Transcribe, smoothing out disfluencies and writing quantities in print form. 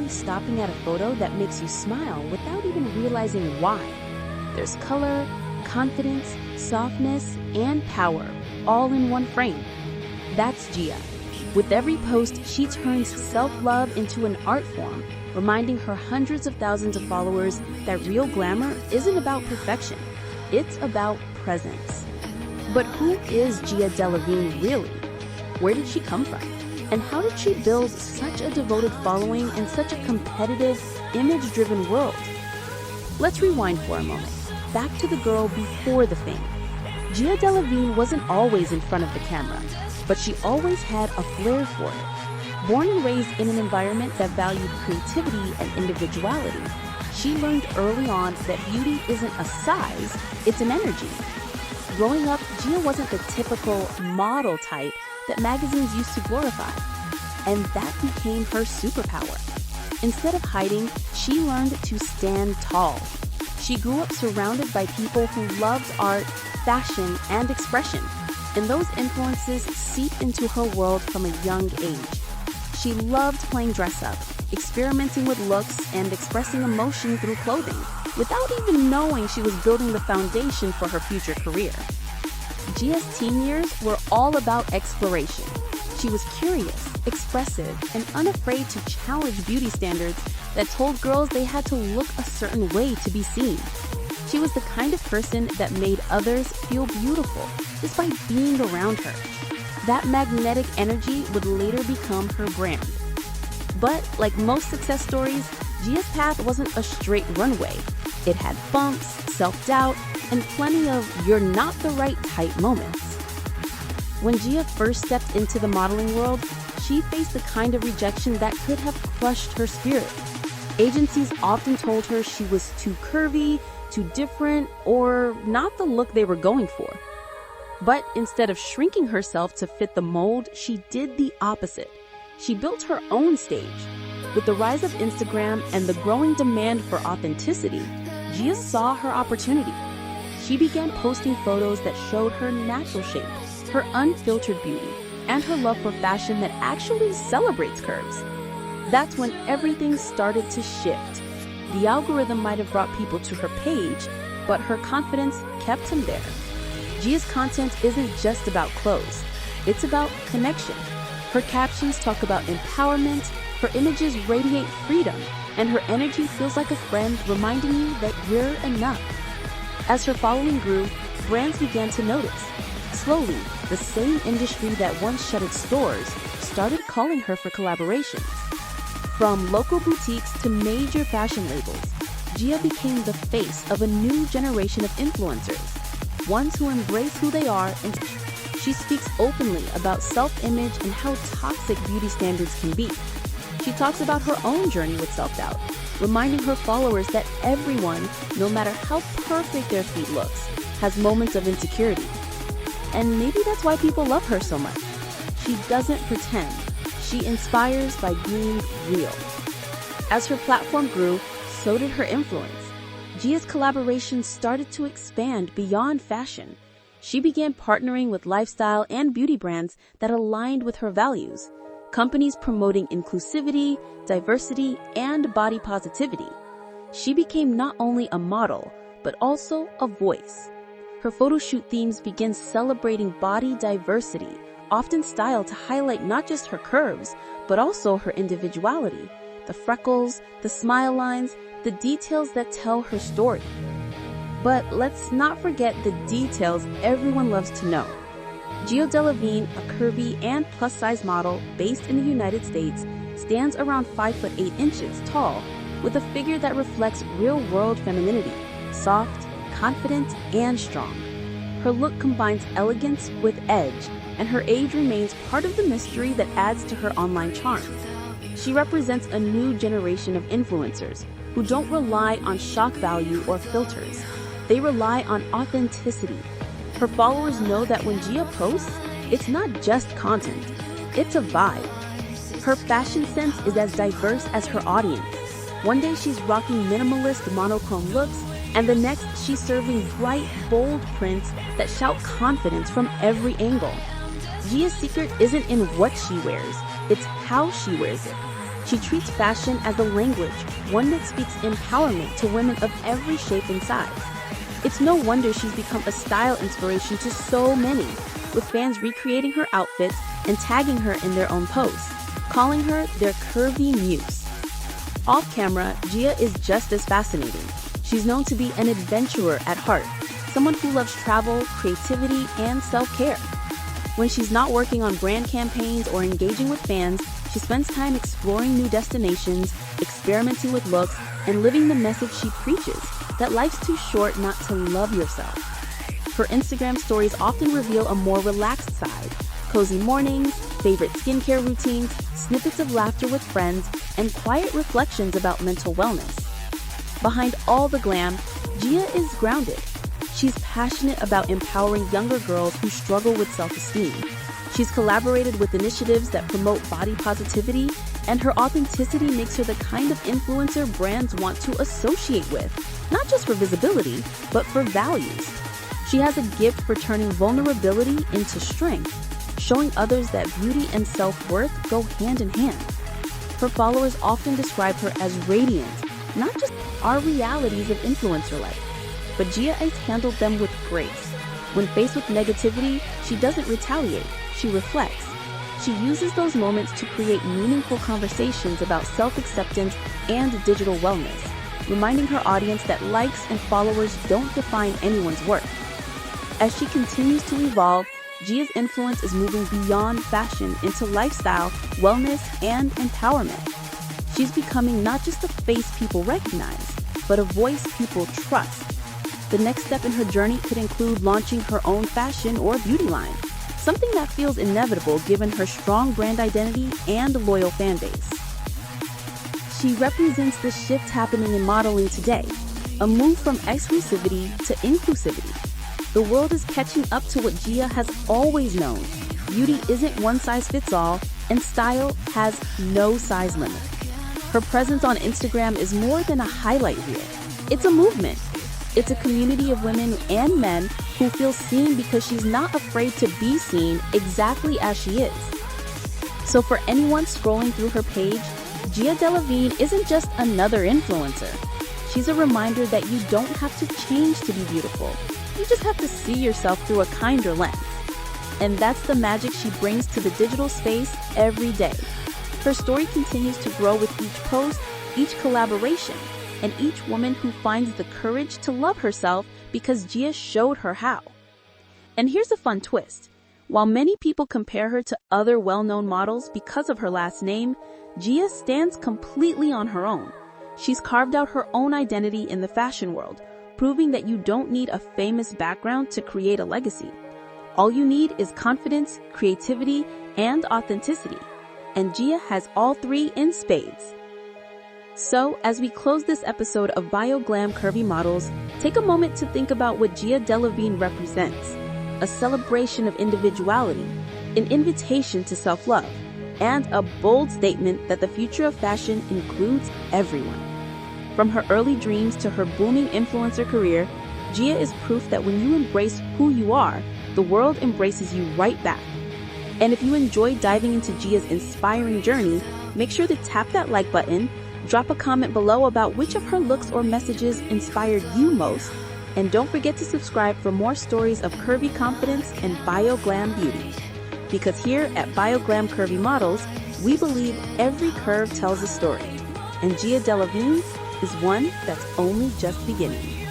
rarely stopping at a photo that makes you smile without even realizing why. There's color, confidence, softness, and power, all in one frame. That's Gia. With every post, she turns self-love into an art form, reminding her hundreds of thousands of followers that real glamour isn't about perfection. It's about presence. But who is Gia Delevingne really? Where did she come from? And how did she build such a devoted following in such a competitive, image-driven world? Let's rewind for a moment, back to the girl before the fame. Gia Delevingne wasn't always in front of the camera, but she always had a flair for it. Born and raised in an environment that valued creativity and individuality, she learned early on that beauty isn't a size, it's an energy. Growing up, Gia wasn't the typical model type that magazines used to glorify, and that became her superpower. Instead of hiding, she learned to stand tall. She grew up surrounded by people who loved art, fashion, and expression, and those influences seeped into her world from a young age. She loved playing dress-up, experimenting with looks, and expressing emotion through clothing, without even knowing she was building the foundation for her future career. Gia's teen years were all about exploration. She was curious, expressive, and unafraid to challenge beauty standards that told girls they had to look a certain way to be seen. She was the kind of person that made others feel beautiful just by being around her. That magnetic energy would later become her brand. But like most success stories, Gia's path wasn't a straight runway. It had bumps, self-doubt, and plenty of "you're not the right" type moments. When Gia first stepped into the modeling world, she faced the kind of rejection that could have crushed her spirit. Agencies often told her she was too curvy, too different, or not the look they were going for. But instead of shrinking herself to fit the mold, she did the opposite. She built her own stage. With the rise of Instagram and the growing demand for authenticity, Gia saw her opportunity. She began posting photos that showed her natural shape, her unfiltered beauty, and her love for fashion that actually celebrates curves. That's when everything started to shift. The algorithm might have brought people to her page, but her confidence kept them there. Gia's content isn't just about clothes. It's about connection. Her captions talk about empowerment, her images radiate freedom, and her energy feels like a friend reminding you that you're enough. As her following grew, brands began to notice. Slowly, the same industry that once shut its doors started calling her for collaborations. From local boutiques to major fashion labels, Gia became the face of a new generation of influencers, ones who embrace who they are, and she speaks openly about self-image and how toxic beauty standards can be. She talks about her own journey with self-doubt, reminding her followers that everyone, no matter how perfect their feet looks, has moments of insecurity. And maybe that's why people love her so much. She doesn't pretend. She inspires by being real. As her platform grew, so did her influence. Gia's collaborations started to expand beyond fashion. She began partnering with lifestyle and beauty brands that aligned with her values, companies promoting inclusivity, diversity, and body positivity. She became not only a model, but also a voice. Her photo shoot themes began celebrating body diversity, often styled to highlight not just her curves, but also her individuality, the freckles, the smile lines, the details that tell her story. But let's not forget the details everyone loves to know. Gia Delevingne, a curvy and plus-size model based in the United States, stands around 5'8" tall, with a figure that reflects real-world femininity, soft, confident, and strong. Her look combines elegance with edge, and her age remains part of the mystery that adds to her online charm. She represents a new generation of influencers who don't rely on shock value or filters. They rely on authenticity. Her followers know that when Gia posts, it's not just content, it's a vibe. Her fashion sense is as diverse as her audience. One day she's rocking minimalist monochrome looks, and the next she's serving bright, bold prints that shout confidence from every angle. Gia's secret isn't in what she wears, it's how she wears it. She treats fashion as a language, one that speaks empowerment to women of every shape and size. It's no wonder she's become a style inspiration to so many, with fans recreating her outfits and tagging her in their own posts, calling her their curvy muse. Off camera, Gia is just as fascinating. She's known to be an adventurer at heart, someone who loves travel, creativity, and self-care. When she's not working on brand campaigns or engaging with fans, she spends time exploring new destinations, experimenting with looks, and living the message she preaches, that life's too short not to love yourself. Her Instagram stories often reveal a more relaxed side: cozy mornings, favorite skincare routines, snippets of laughter with friends, and quiet reflections about mental wellness. Behind all the glam, Gia is grounded. She's passionate about empowering younger girls who struggle with self-esteem. She's collaborated with initiatives that promote body positivity, and her authenticity makes her the kind of influencer brands want to associate with, not just for visibility, but for values. She has a gift for turning vulnerability into strength, showing others that beauty and self-worth go hand in hand. Her followers often describe her as radiant, not just our realities of influencer life, but Gia has handled them with grace. When faced with negativity, she doesn't retaliate, she reflects. She uses those moments to create meaningful conversations about self-acceptance and digital wellness, reminding her audience that likes and followers don't define anyone's worth. As she continues to evolve, Gia's influence is moving beyond fashion into lifestyle, wellness, and empowerment. She's becoming not just a face people recognize, but a voice people trust. The next step in her journey could include launching her own fashion or beauty line, something that feels inevitable given her strong brand identity and loyal fan base. She represents the shift happening in modeling today, a move from exclusivity to inclusivity. The world is catching up to what Gia has always known. Beauty isn't one size fits all, and style has no size limit. Her presence on Instagram is more than a highlight reel. It's a movement. It's a community of women and men who feel seen because she's not afraid to be seen exactly as she is. So for anyone scrolling through her page, Gia Delevingne isn't just another influencer. She's a reminder that you don't have to change to be beautiful. You just have to see yourself through a kinder lens. And that's the magic she brings to the digital space every day. Her story continues to grow with each post, each collaboration, and each woman who finds the courage to love herself because Gia showed her how. And here's a fun twist. While many people compare her to other well-known models because of her last name, Gia stands completely on her own. She's carved out her own identity in the fashion world, proving that you don't need a famous background to create a legacy. All you need is confidence, creativity, and authenticity. And Gia has all three in spades. So, as we close this episode of Bioglam Curvy Models, take a moment to think about what Gia Delevingne represents: a celebration of individuality, an invitation to self-love, and a bold statement that the future of fashion includes everyone. From her early dreams to her booming influencer career, Gia is proof that when you embrace who you are, the world embraces you right back. And if you enjoyed diving into Gia's inspiring journey, make sure to tap that like button, drop a comment below about which of her looks or messages inspired you most, and don't forget to subscribe for more stories of curvy confidence and bioglam beauty. Because here at Bioglam Curvy Models, we believe every curve tells a story, and Gia Delavigne's is one that's only just beginning.